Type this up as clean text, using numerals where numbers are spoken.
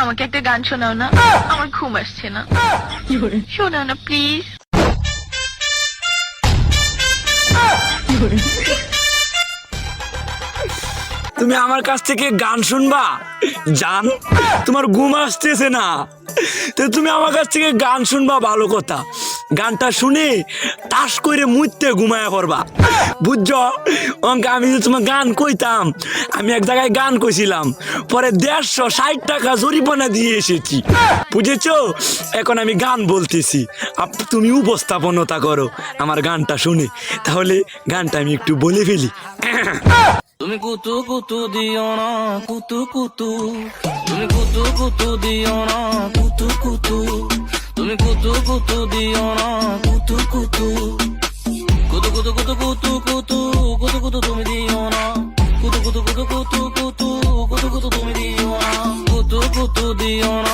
আমাকে একটা গান শোনাও না, আমার ঘুম আসছে না। শোনাও না প্লিজ। তুমি আমার কাছ থেকে গান শুনবা জান? তোমার ঘুম আসতেছে না, তো তুমি আমার কাছ থেকে গান শুনবা, ভালো কথা। গানটা শুনে টাস করে মুইতে ঘুমায়া করবা, বুঝছো? অঙ্কে আমি যে তোমার গান কইতাম, আমি এক জায়গায় গান কইছিলাম, পরে 160 টাকা জরিমানা দিয়ে এসেছি, বুঝেছো? এখন আমি গান বলতেছি, তুমি উপস্থাপনতা করো আমার গানটা শুনে। তাহলে গানটা আমি একটু বলে ফেলি। তুমি কুতু কুতু দিও না কুতু কুতু, তুমি কুতু কুতু দিও না কুতু কুতু, তুমি কুতু কুতু দিও না কুতু কুতু, কুতু কুতু কুতু কুতু কুতু কুতু কুতু তুমি দিও না, কুতু কুতু কুতু কুতু কুতু কুতু কুতু তুমি দিও না, কুতু কুতু দিও না